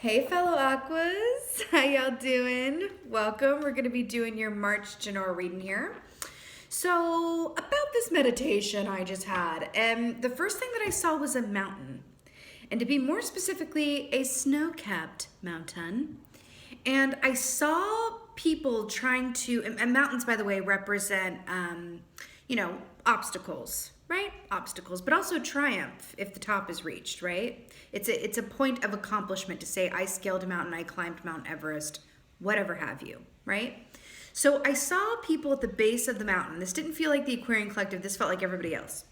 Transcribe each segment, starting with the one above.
Hey fellow Aquas, how y'all doing? Welcome. We're going to be doing your March Janor reading here. So, about this meditation I just had, the first thing that I saw was a mountain. And to be more specifically, a snow-capped mountain. And I saw people trying to, and mountains, by the way, represent, obstacles, right? Obstacles, but also triumph if the top is reached, right? It's a point of accomplishment to say, I scaled a mountain, I climbed Mount Everest, whatever have you, right? So I saw people at the base of the mountain. This didn't feel like the Aquarian Collective. This felt like everybody else.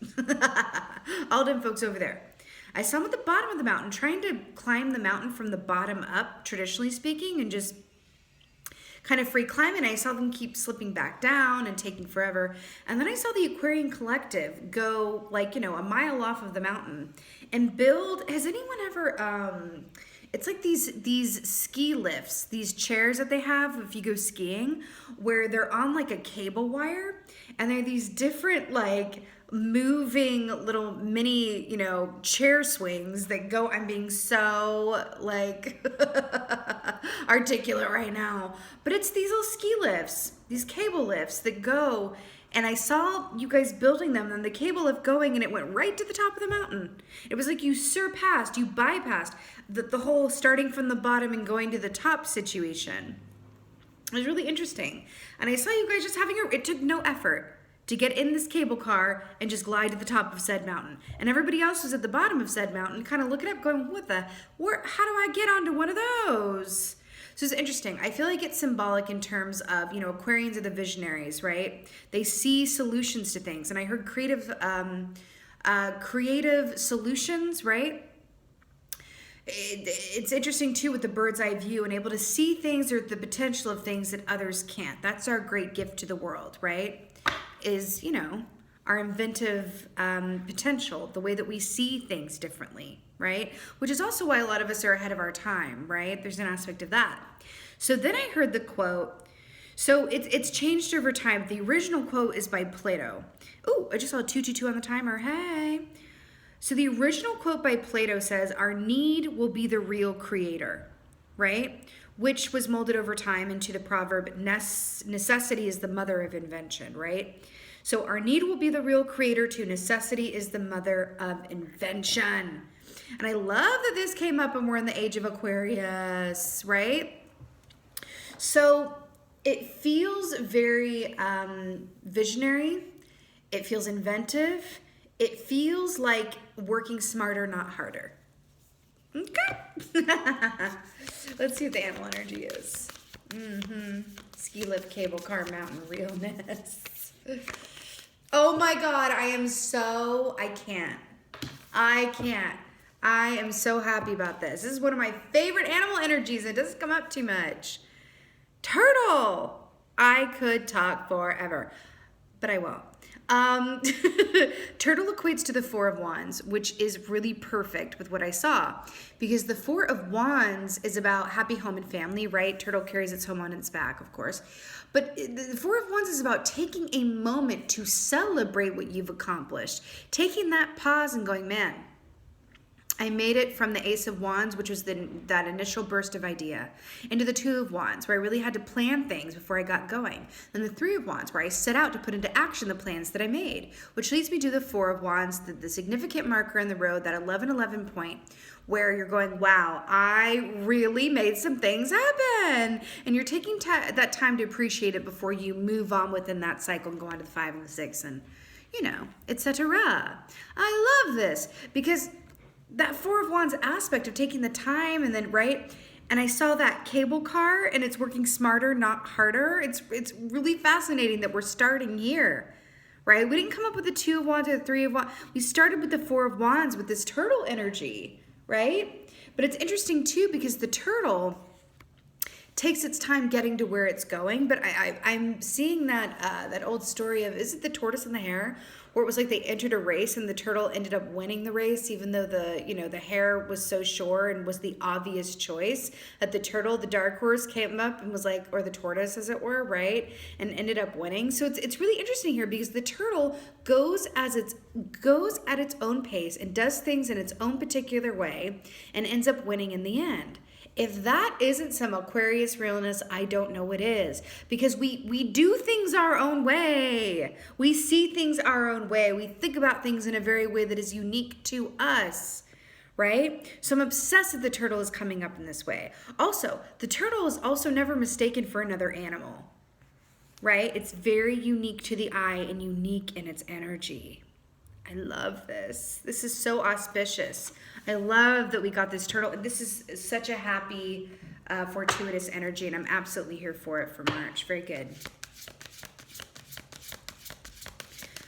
All them folks over there. I saw them at the bottom of the mountain trying to climb the mountain from the bottom up, traditionally speaking, and just kind of free climbing. I saw them keep slipping back down and taking forever. And then I saw the Aquarian Collective go a mile off of the mountain and build. Has anyone ever, it's like these ski lifts, these chairs that they have if you go skiing, where they're on like a cable wire, and they're these different moving little mini, chair swings that go. I'm being so articulate right now, but it's these little ski lifts, these cable lifts that go. And I saw you guys building them and the cable lift going, and it went right to the top of the mountain. It was like you bypassed the whole starting from the bottom and going to the top situation. It was really interesting. And I saw you guys just it took no effort to get in this cable car and just glide to the top of said mountain. And everybody else was at the bottom of said mountain kind of looking up going, how do I get onto one of those? So it's interesting. I feel like it's symbolic in terms of, Aquarians are the visionaries, right? They see solutions to things. And I heard creative solutions, right? It's interesting too with the bird's eye view and able to see things or the potential of things that others can't. That's our great gift to the world, right? Is, our inventive potential, the way that we see things differently, right? Which is also why a lot of us are ahead of our time, right? There's an aspect of that. So then I heard the quote. So it's changed over time. The original quote is by Plato. Oh, I just saw a 222 on the timer. Hey. So the original quote by Plato says, our need will be the real creator, right? Which was molded over time into the proverb, necessity is the mother of invention, right? So our need will be the real creator to necessity is the mother of invention. And I love that this came up and we're in the age of Aquarius, right? So it feels very visionary. It feels inventive. It feels like working smarter, not harder. Okay. Let's see what the animal energy is. Ski lift, cable car, mountain, realness. Oh my God, I am so happy about this. This is one of my favorite animal energies. It doesn't come up too much. Turtle. I could talk forever, but I won't. Turtle equates to the Four of Wands, which is really perfect with what I saw, because the Four of Wands is about happy home and family, right? Turtle carries its home on its back, of course. But the Four of Wands is about taking a moment to celebrate what you've accomplished, taking that pause and going, man, I made it from the Ace of Wands, which was that initial burst of idea, into the Two of Wands, where I really had to plan things before I got going. Then the Three of Wands, where I set out to put into action the plans that I made, which leads me to the Four of Wands, the significant marker in the road, that 11-11 point, where you're going, wow, I really made some things happen. And you're taking that time to appreciate it before you move on within that cycle and go on to the 5 and the 6 and, etc. I love this because that Four of Wands aspect of taking the time and then, right? And I saw that cable car and it's working smarter, not harder. It's really fascinating that we're starting here, right? We didn't come up with the Two of Wands or the Three of Wands. We started with the Four of Wands with this turtle energy, right? But it's interesting too because the turtle takes its time getting to where it's going. But I'm seeing that old story of, is it the tortoise and the hare? Where it was like they entered a race and the turtle ended up winning the race, even though the hare was so sure and was the obvious choice, that the turtle, the dark horse, came up and was like, or the tortoise as it were, right? And ended up winning. So it's really interesting here because the turtle goes at its own pace and does things in its own particular way and ends up winning in the end. If that isn't some Aquarius realness, I don't know what is. Because we do things our own way. We see things our own way. We think about things in a very way that is unique to us, right? So I'm obsessed that the turtle is coming up in this way. Also, the turtle is also never mistaken for another animal, right? It's very unique to the eye and unique in its energy. I love this. This is so auspicious. I love that we got this turtle. This is such a happy, fortuitous energy, and I'm absolutely here for it for March. Very good.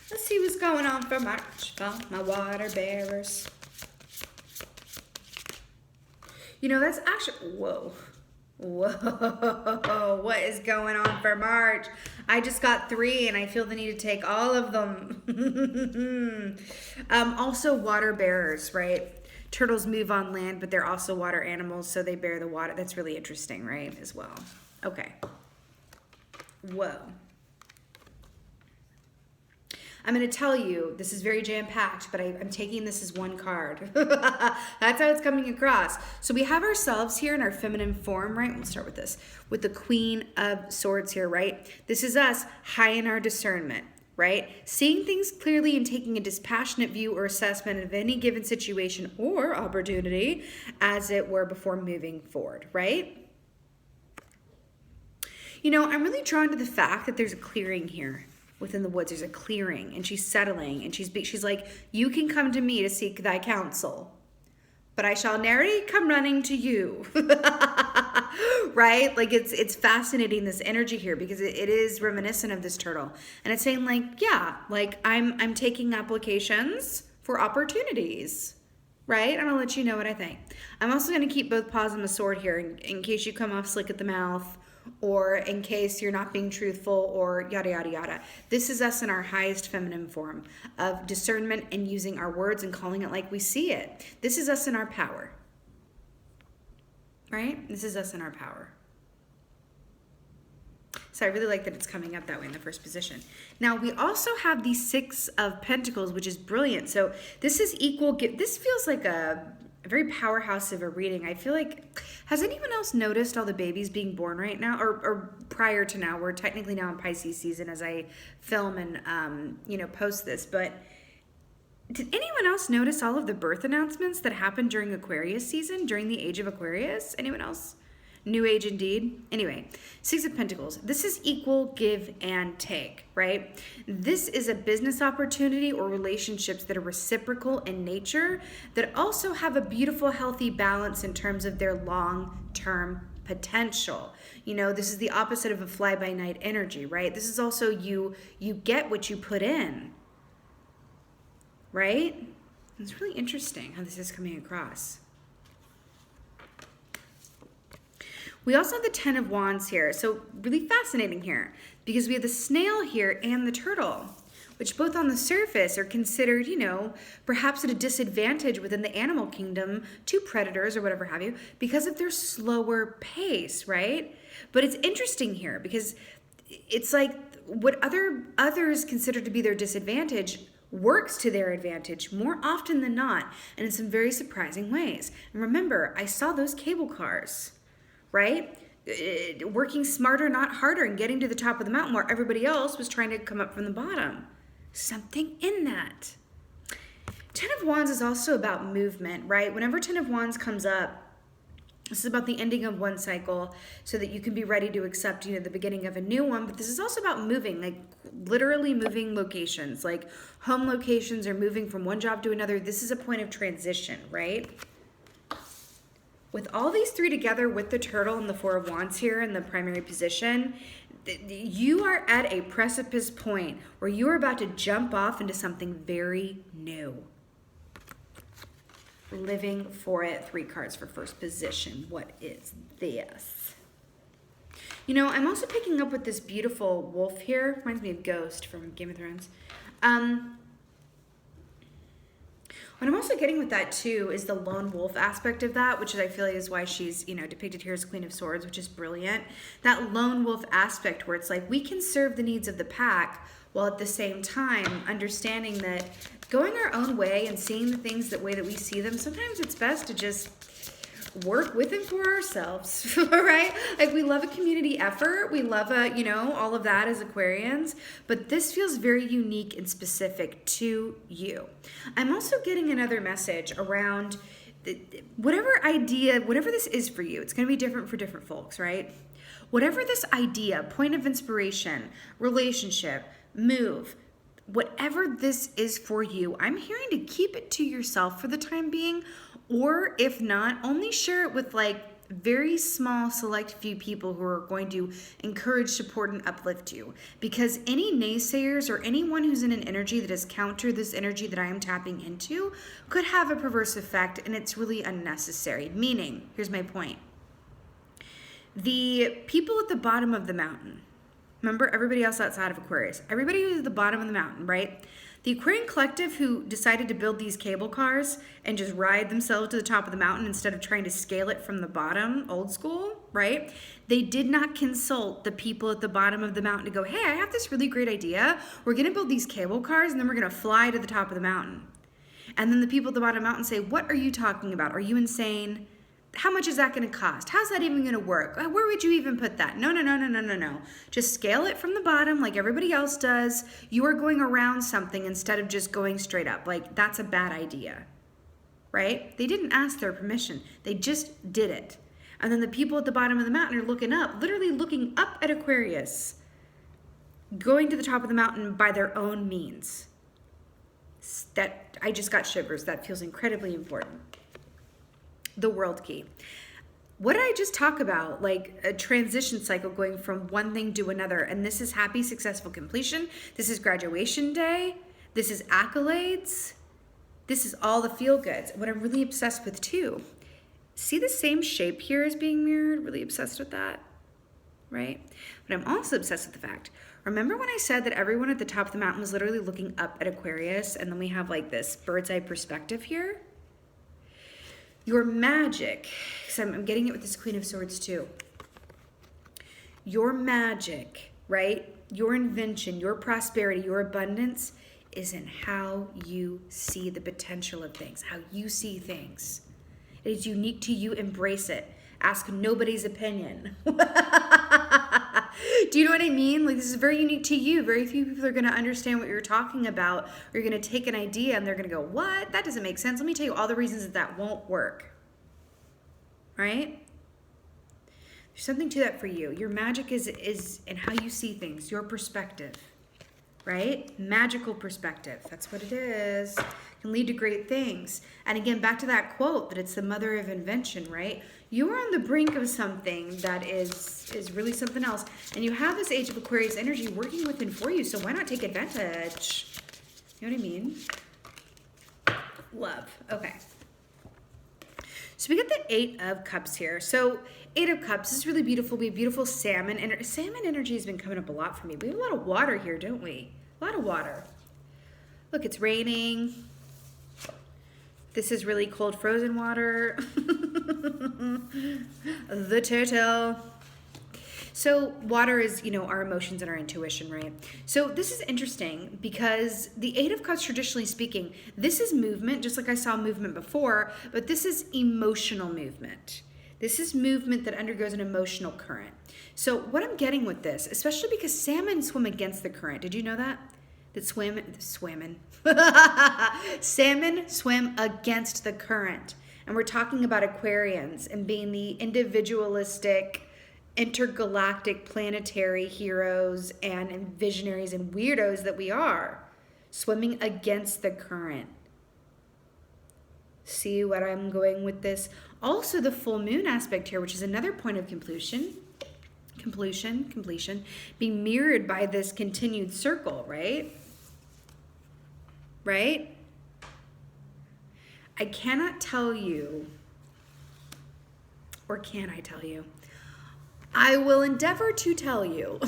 Let's see what's going on for March. Oh, my water bearers. You know, that's actually, whoa. Whoa, what is going on for March? I just got 3 and I feel the need to take all of them. Also water bearers, right? Turtles move on land, but they're also water animals, so they bear the water. That's really interesting, right, as well. Okay. Whoa. I'm going to tell you, this is very jam-packed, but I'm taking this as one card. That's how it's coming across. So we have ourselves here in our feminine form, right? We'll start with this, with the Queen of Swords here, right? This is us high in our discernment, right? Seeing things clearly and taking a dispassionate view or assessment of any given situation or opportunity, as it were, before moving forward, right? You know, I'm really drawn to the fact that there's a clearing here. Within the woods, there's a clearing, and she's settling, and she's like, you can come to me to seek thy counsel, but I shall nary come running to you. Right? Like, it's fascinating, this energy here, because it is reminiscent of this turtle, and it's saying, like, yeah, like, I'm taking applications for opportunities, right? And I'll let you know what I think. I'm also going to keep both paws on the sword here in case you come off slick at the mouth, or in case you're not being truthful, or yada, yada, yada. This is us in our highest feminine form of discernment and using our words and calling it like we see it. This is us in our power, right? This is us in our power. So I really like that it's coming up that way in the first position. Now, we also have the 6 of Pentacles, which is brilliant. So this is equal. This feels like a very powerhouse of a reading. I feel like, has anyone else noticed all the babies being born right now, or prior to now? We're technically now in Pisces season as I film and post this, but did anyone else notice all of the birth announcements that happened during Aquarius season, during the age of Aquarius? Anyone else? New age indeed. Anyway, 6 of Pentacles. This is equal give and take, right? This is a business opportunity or relationships that are reciprocal in nature, that also have a beautiful, healthy balance in terms of their long-term potential. You know, this is the opposite of a fly-by-night energy, right? This is also you get what you put in, right? It's really interesting how this is coming across. We also have the 10 of Wands here. So really fascinating here, because we have the snail here and the turtle, which both on the surface are considered, perhaps at a disadvantage within the animal kingdom to predators or whatever have you, because of their slower pace, right? But it's interesting here because it's like what others consider to be their disadvantage works to their advantage more often than not, and in some very surprising ways. And remember, I saw those cable cars, right? Working smarter, not harder, and getting to the top of the mountain where everybody else was trying to come up from the bottom. Something in that. 10 of Wands is also about movement, right? Whenever 10 of Wands comes up, this is about the ending of one cycle so that you can be ready to accept, the beginning of a new one. But this is also about moving, like literally moving locations, like home locations or moving from one job to another. This is a point of transition, right? With all these 3 together, with the turtle and the 4 of Wands here in the primary position, you are at a precipice point where you are about to jump off into something very new. Living for it. 3 cards for first position. What is this? I'm also picking up with this beautiful wolf here. Reminds me of Ghost from Game of Thrones. What I'm also getting with that too is the lone wolf aspect of that, which I feel like is why she's, depicted here as Queen of Swords, which is brilliant. That lone wolf aspect where it's like we can serve the needs of the pack while at the same time understanding that going our own way and seeing the things the way that we see them, sometimes it's best to just work with and for ourselves, right? Like we love a community effort. We love all of that as Aquarians, but this feels very unique and specific to you. I'm also getting another message around whatever idea, whatever this is for you. It's going to be different for different folks, right? Whatever this idea, point of inspiration, relationship, move, whatever this is for you, I'm hearing to keep it to yourself for the time being, or if not, only share it with like very small select few people who are going to encourage, support, and uplift you. Because any naysayers or anyone who's in an energy that is counter this energy that I am tapping into could have a perverse effect, and it's really unnecessary. Meaning, here's my point. The people at the bottom of the mountain, remember everybody else outside of Aquarius, everybody who's at the bottom of the mountain, right? The Aquarian collective who decided to build these cable cars and just ride themselves to the top of the mountain instead of trying to scale it from the bottom, old school, right? They did not consult the people at the bottom of the mountain to go, hey, I have this really great idea. We're going to build these cable cars and then we're going to fly to the top of the mountain. And then the people at the bottom of the mountain say, what are you talking about? Are you insane? How much is that going to cost? How's that even going to work? Where would you even put that? No. Just scale it from the bottom like everybody else does. You are going around something instead of just going straight up. Like, that's a bad idea, right? They didn't ask their permission. They just did it. And then the people at the bottom of the mountain are looking up, literally looking up at Aquarius, going to the top of the mountain by their own means. That I just got shivers. That feels incredibly important. The world key. What did I just talk about? Like a transition cycle going from one thing to another. And this is happy, successful completion. This is graduation day. This is accolades. This is all the feel goods. What I'm really obsessed with too. See the same shape here as being mirrored? Really obsessed with that, right? But I'm also obsessed with the fact, remember when I said that everyone at the top of the mountain was literally looking up at Aquarius and then we have like this bird's eye perspective here? Your magic, because I'm getting it with this Queen of Swords too. Your magic, right? Your invention, your prosperity, your abundance is in how you see the potential of things, how you see things. It is unique to you. Embrace it. Ask nobody's opinion. Do you know what I mean? Like, this is very unique to you. Very few people are going to understand what you're talking about. Or you're going to take an idea and they're going to go, what? That doesn't make sense. Let me tell you all the reasons that that won't work. Right? There's something to that for you. Your magic is in how you see things, your perspective. Right? Magical perspective. That's what it is. It can lead to great things. And again, back to that quote that it's the mother of invention, right? You are on the brink of something that is really something else. And you have this Age of Aquarius energy working within for you, so why not take advantage? You know what I mean? Love. Okay. So we get the 8 of Cups here. So 8 of Cups is really beautiful. We have beautiful salmon. And salmon energy has been coming up a lot for me. We have a lot of water here, don't we? A lot of water. Look, it's raining. This is really cold frozen water. The turtle. So water is, our emotions and our intuition, right? So this is interesting because the 8 of Cups, traditionally speaking, this is movement, just like I saw movement before, but this is emotional movement. This is movement that undergoes an emotional current. So what I'm getting with this, especially because salmon swim against the current. Did you know that? Salmon swim against the current. And we're talking about Aquarians and being the individualistic, intergalactic, planetary heroes and visionaries and weirdos that we are, swimming against the current. See what I'm going with this? Also the full moon aspect here, which is another point of completion, being mirrored by this continued circle, right? Right? I cannot tell you, or can I tell you? I will endeavor to tell you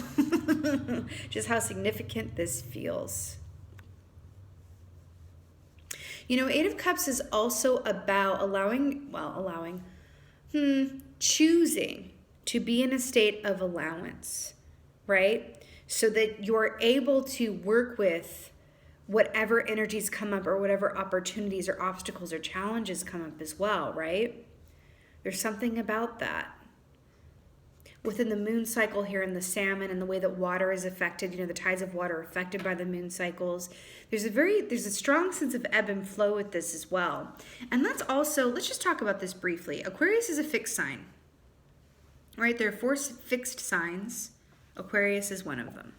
just how significant this feels. 8 of Cups is also about choosing to be in a state of allowance, right? So that you're able to work with whatever energies come up or whatever opportunities or obstacles or challenges come up as well, right? There's something about that. Within the moon cycle here in the salmon and the way that water is affected, the tides of water are affected by the moon cycles. There's a strong sense of ebb and flow with this as well. And that's also, let's just talk about this briefly. Aquarius is a fixed sign, right? There are 4 fixed signs. Aquarius is one of them.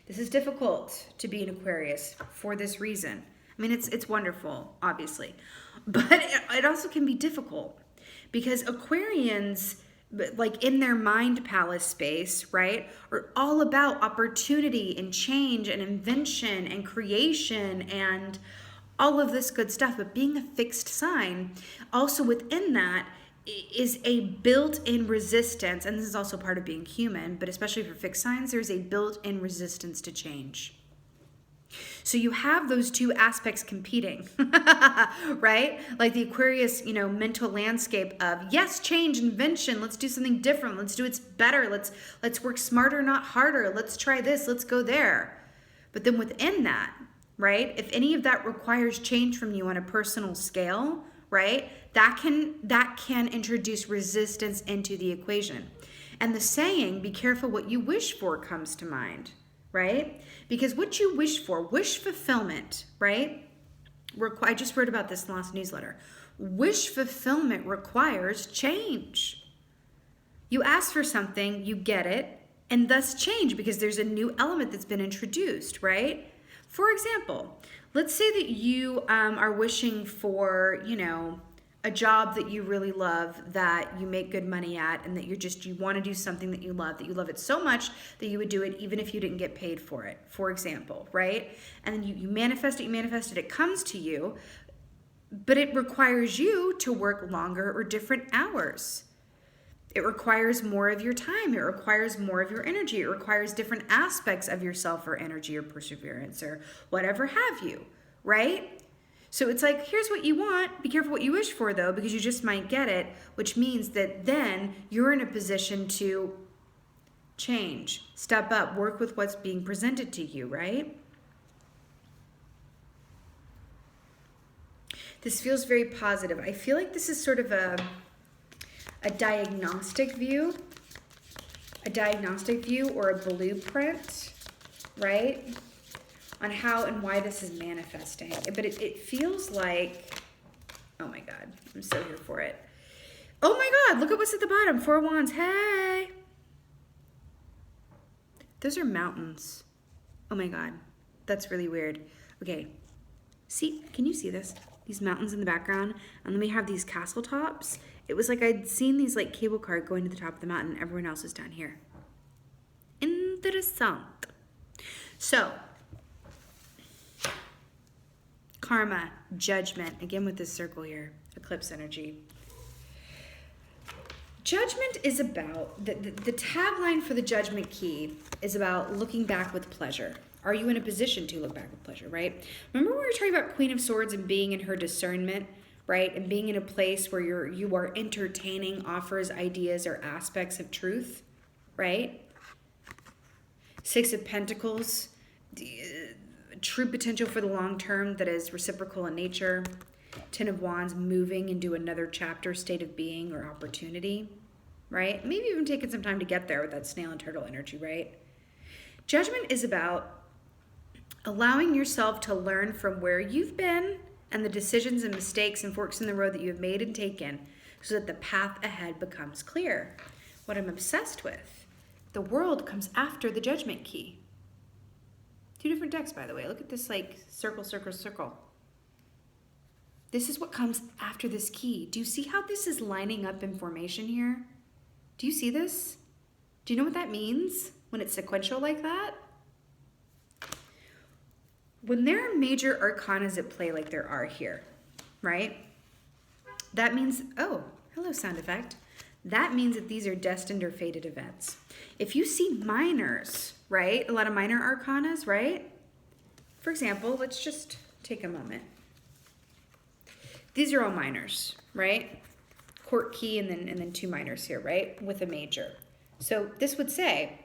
This is difficult to be an Aquarius for this reason. I mean, it's wonderful, obviously, but it also can be difficult because Aquarians, like in their mind palace space, right, are all about opportunity and change and invention and creation and all of this good stuff. But being a fixed sign, also within that is a built-in resistance, and this is also part of being human, but especially for fixed signs, there's a built-in resistance to change. So you have those 2 aspects competing, right? Like the Aquarius, mental landscape of, yes, change, invention, let's do something different, let's do it better, let's work smarter, not harder, let's try this, let's go there. But then within that, right, if any of that requires change from you on a personal scale, right, that can introduce resistance into the equation. And the saying, be careful what you wish for, comes to mind, right? Because what you wish for, wish fulfillment, right? I just wrote about this in the last newsletter. Wish fulfillment requires change. You ask for something, you get it, and thus change because there's a new element that's been introduced, right? For example, let's say that you are wishing for, a job that you really love, that you make good money at, and that you want to do something that you love it so much that you would do it even if you didn't get paid for it, for example, right? And then you manifest it, it comes to you, but it requires you to work longer or different hours. It requires more of your time. It requires more of your energy. It requires different aspects of yourself or energy or perseverance or whatever have you, right? So it's like, here's what you want. Be careful what you wish for, though, because you just might get it, which means that then you're in a position to change, step up, work with what's being presented to you, right? This feels very positive. I feel like this is sort of a diagnostic view or a blueprint, right? On how and why this is manifesting. But it feels like, oh my God, I'm so here for it. Oh my God, look at what's at the bottom, 4 wands, hey. Those are mountains. Oh my God, that's really weird. Okay, see, can you see this? These mountains in the background, and then we have these castle tops. It was like I'd seen these like cable car going to the top of the mountain, everyone else is down here. Interessant. So, karma, judgment, again with this circle here, eclipse energy. Judgment is about, the tagline for the judgment key is about looking back with pleasure. Are you in a position to look back with pleasure, right? Remember when we were talking about Queen of Swords and being in her discernment, right? And being in a place where you are entertaining offers, ideas, or aspects of truth, right? 6 of Pentacles, true potential for the long term that is reciprocal in nature. 10 of Wands, moving into another chapter, state of being or opportunity, right? Maybe even taking some time to get there with that snail and turtle energy, right? Judgment is about allowing yourself to learn from where you've been and the decisions and mistakes and forks in the road that you have made and taken so that the path ahead becomes clear. What I'm obsessed with, the world comes after the judgment key. 2 different decks, by the way. Look at this, like, circle, circle, circle. This is what comes after this key. Do you see how this is lining up in formation here? Do you see this? Do you know what that means when it's sequential like that? When there are major arcanas at play like there are here, right? That means, oh, hello sound effect. That means that these are destined or fated events. If you see minors, right? A lot of minor arcanas, right? For example, let's just take a moment. These are all minors, right? Court key and then 2 minors here, right? With a major. So this would say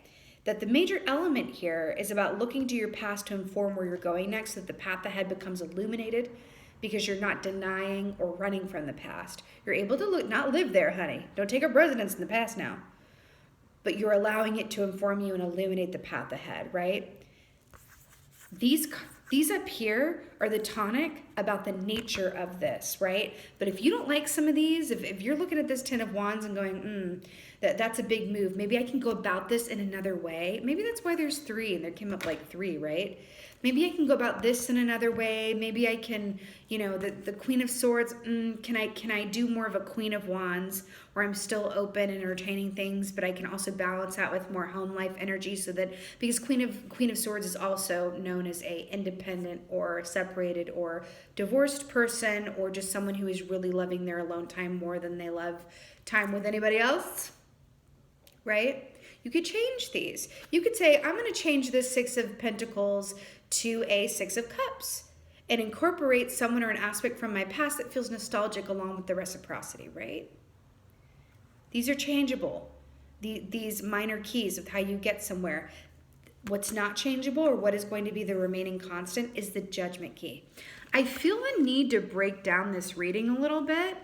that the major element here is about looking to your past to inform where you're going next so that the path ahead becomes illuminated because you're not denying or running from the past. You're able to not live there, honey. Don't take up residence in the past now. But you're allowing it to inform you and illuminate the path ahead, right? These up here are the tonic about the nature of this, right? But if you don't like some of these, if you're looking at this Ten of Wands and going, that's a big move. Maybe I can go about this in another way. Maybe that's why there's 3 and there came up like 3, right? Maybe I can go about this in another way. Maybe I can, the Queen of Swords, can I do more of a Queen of Wands where I'm still open and entertaining things, but I can also balance out with more home life energy because Queen of Swords is also known as a independent or separated or divorced person, or just someone who is really loving their alone time more than they love time with anybody else, right? You could change these. You could say, I'm going to change this 6 of Pentacles to a 6 of Cups and incorporate someone or an aspect from my past that feels nostalgic along with the reciprocity, right? These are changeable. These minor keys of how you get somewhere. What's not changeable, or what is going to be the remaining constant, is the Judgment key. I feel a need to break down this reading a little bit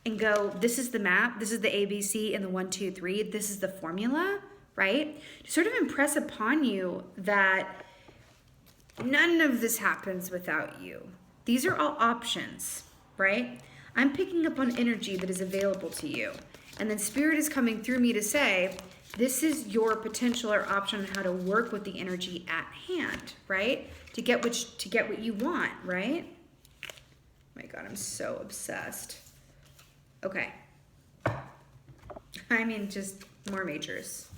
and go, this is the map, this is the ABC and the 1, 2, 3, this is the formula, right? To sort of impress upon you that none of this happens without you. These are all options, right? I'm picking up on energy that is available to you. And then Spirit is coming through me to say, this is your potential or option on how to work with the energy at hand, right? To get what you want, right? Oh my God, I'm so obsessed. Okay. I mean, just more majors.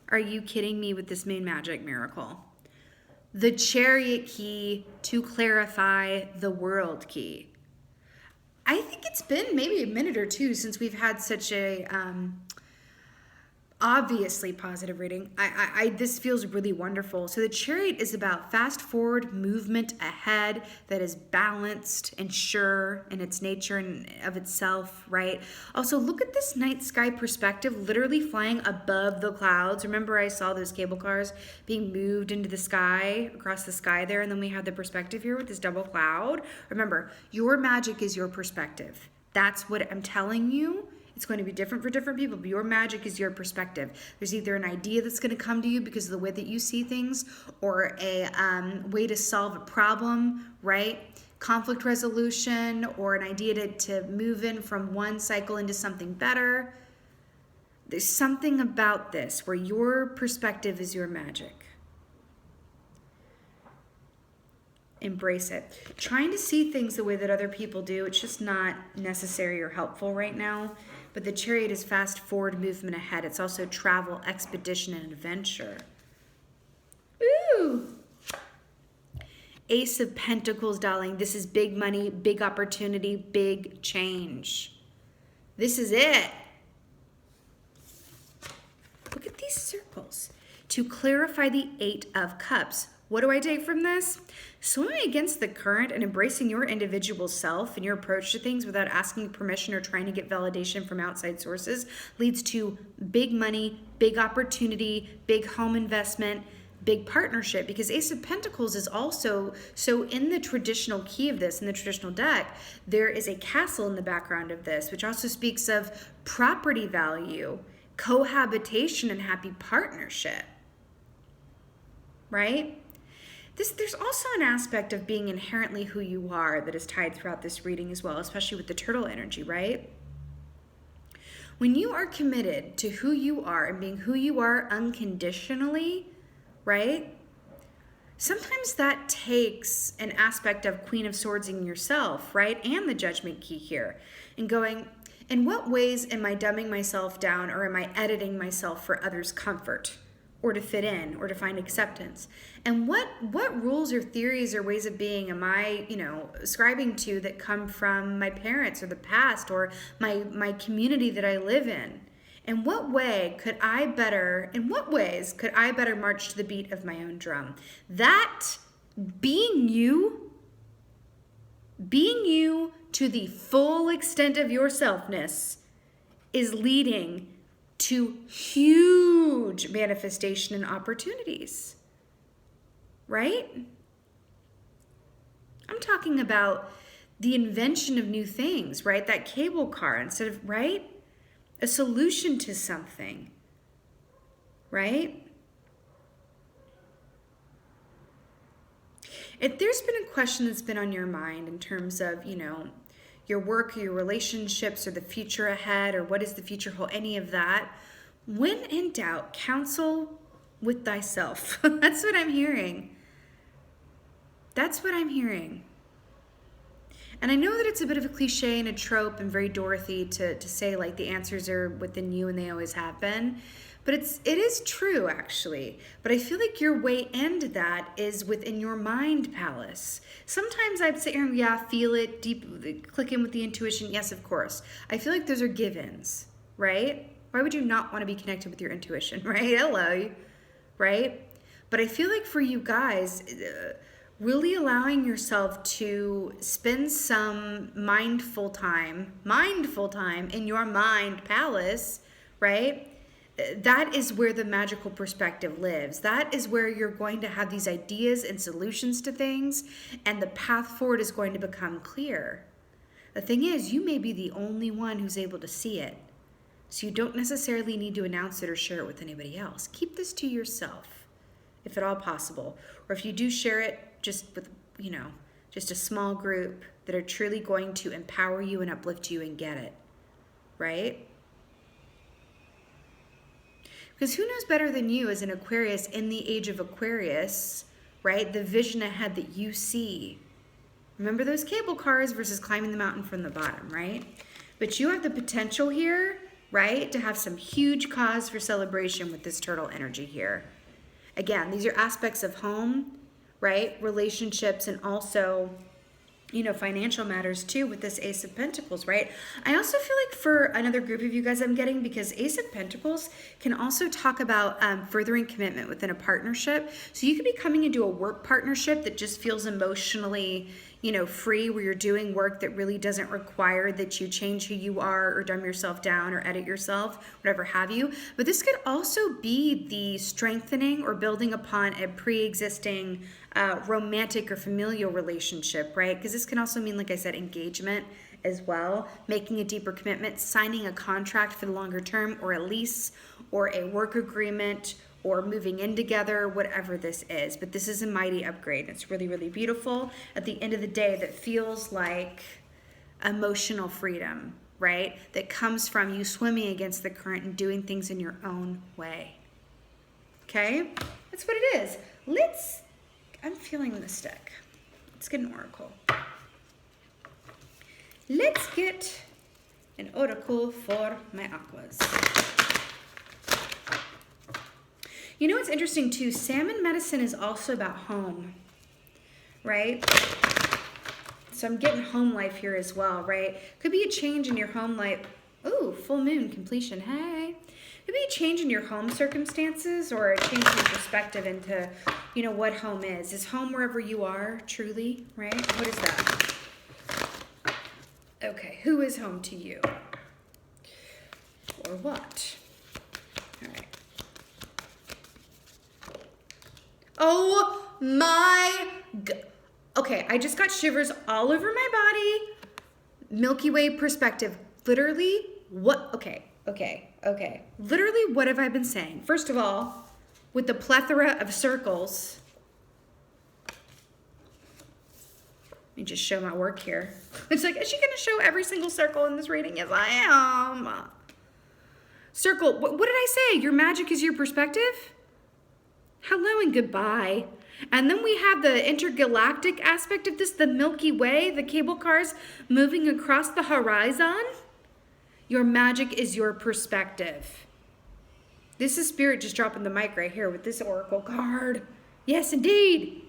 Are you kidding me with this moon magic miracle? The Chariot key to clarify the World key. I think it's been maybe a minute or two since we've had such a obviously positive reading. This feels really wonderful. So the Chariot is about fast forward movement ahead that is balanced and sure in its nature and of itself, right? Also, look at this night sky perspective, literally flying above the clouds. Remember, I saw those cable cars being moved into the sky, across the sky there, and then we have the perspective here with this double cloud. Remember, your magic is your perspective. That's what I'm telling you. It's going to be different for different people, but your magic is your perspective. There's either an idea that's going to come to you because of the way that you see things, or a way to solve a problem, right? Conflict resolution, or an idea to move in from one cycle into something better. There's something about this where your perspective is your magic. Embrace it. Trying to see things the way that other people do, it's just not necessary or helpful right now. But the Chariot is fast forward movement ahead. It's also travel, expedition, and adventure. Ooh! Ace of Pentacles, darling. This is big money, big opportunity, big change. This is it. Look at these circles. To clarify the 8 of Cups. What do I take from this? Swimming against the current and embracing your individual self and your approach to things without asking permission or trying to get validation from outside sources leads to big money, big opportunity, big home investment, big partnership. Because Ace of Pentacles is also, so in the traditional key of this, in the traditional deck, there is a castle in the background of this, which also speaks of property value, cohabitation, and happy partnership, right? There's also an aspect of being inherently who you are that is tied throughout this reading as well, especially with the turtle energy, right? When you are committed to who you are and being who you are unconditionally, right? Sometimes that takes an aspect of Queen of Swords in yourself, right? And the Judgment key here. And going, in what ways am I dumbing myself down, or am I editing myself for others' comfort? Or to fit in, or to find acceptance? And what rules or theories or ways of being am I, ascribing to that come from my parents or the past or my community that I live in? In what ways could I better march to the beat of my own drum? That being you to the full extent of your selfness is leading to huge manifestation and opportunities, right? I'm talking about the invention of new things, right? That cable car instead of, right? A solution to something, right? If there's been a question that's been on your mind in terms of, you know, your work or your relationships or the future ahead or what is the future hold, any of that, when in doubt, counsel with thyself. That's what I'm hearing. That's what I'm hearing. And I know that it's a bit of a cliche and a trope and very Dorothy to say like the answers are within you and they always have been. But it is true actually. But I feel like your way into that is within your mind palace. Sometimes I'd say, yeah, feel it, deep, click in with the intuition. Yes, of course. I feel like those are givens, right? Why would you not want to be connected with your intuition, right? Hello, right? But I feel like for you guys, really allowing yourself to spend some mindful time in your mind palace, right? That is where the magical perspective lives. That is where you're going to have these ideas and solutions to things, and the path forward is going to become clear. The thing is, you may be the only one who's able to see it. So you don't necessarily need to announce it or share it with anybody else. Keep this to yourself, if at all possible. Or if you do share it, just with, you know, just a small group that are truly going to empower you and uplift you and get it, right? Because who knows better than you as an Aquarius in the age of Aquarius, right? The vision ahead that you see. Remember those cable cars versus climbing the mountain from the bottom, right? But you have the potential here, right, to have some huge cause for celebration with this turtle energy here. Again, these are aspects of home, right? Relationships, and also, you know, financial matters too with this Ace of Pentacles, right? I also feel like for another group of you guys I'm getting, because Ace of Pentacles can also talk about furthering commitment within a partnership. So you could be coming into a work partnership that just feels emotionally, you know, free, where you're doing work that really doesn't require that you change who you are or dumb yourself down or edit yourself, whatever have you. But this could also be the strengthening or building upon a pre-existing romantic or familial relationship, right? Because this can also mean, like I said, engagement as well, making a deeper commitment, signing a contract for the longer term, or a lease, or a work agreement, or moving in together, whatever this is. But this is a mighty upgrade. It's really, really beautiful at the end of the day. That feels like emotional freedom, right? That comes from you swimming against the current and doing things in your own way. Okay? That's what it is. I'm feeling this deck. Let's get an oracle. Let's get an oracle for my aquas. You know what's interesting too? Salmon medicine is also about home, right? So I'm getting home life here as well, right? Could be a change in your home life. Ooh, full moon completion. Hey. Could be a change in your home circumstances, or a change in your perspective into, you know, what home is. Is home wherever you are, truly, right? What is that? Okay, who is home to you? Or what? All right. Oh my God. Okay, I just got shivers all over my body. Milky Way perspective. Literally, what? Okay. Literally, what have I been saying? First of all, with the plethora of circles, let me just show my work here. It's like, is she going to show every single circle in this reading? Yes, I am. Circle, what did I say? Your magic is your perspective? Hello and goodbye. And then we have the intergalactic aspect of this, the Milky Way, the cable cars moving across the horizon. Your magic is your perspective. This is Spirit just dropping the mic right here with this oracle card. Yes, indeed.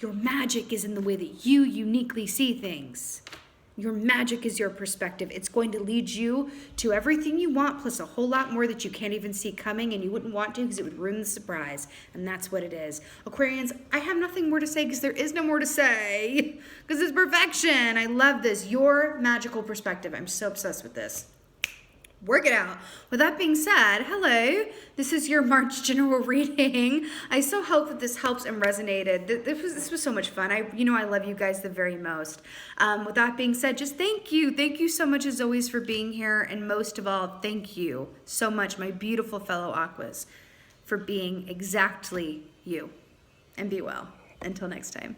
Your magic is in the way that you uniquely see things. Your magic is your perspective. It's going to lead you to everything you want, plus a whole lot more that you can't even see coming, and you wouldn't want to because it would ruin the surprise. And that's what it is. Aquarians, I have nothing more to say because there is no more to say because it's perfection. I love this. Your magical perspective. I'm so obsessed with this. work it out. With that being said, hello, this is your March general reading. I so hope that this helps and resonated. This was so much fun. I love you guys the very most. With that being said, just thank you so much as always for being here, and most of all, thank you so much, my beautiful fellow Aquas, for being exactly you. And be well. Until next time.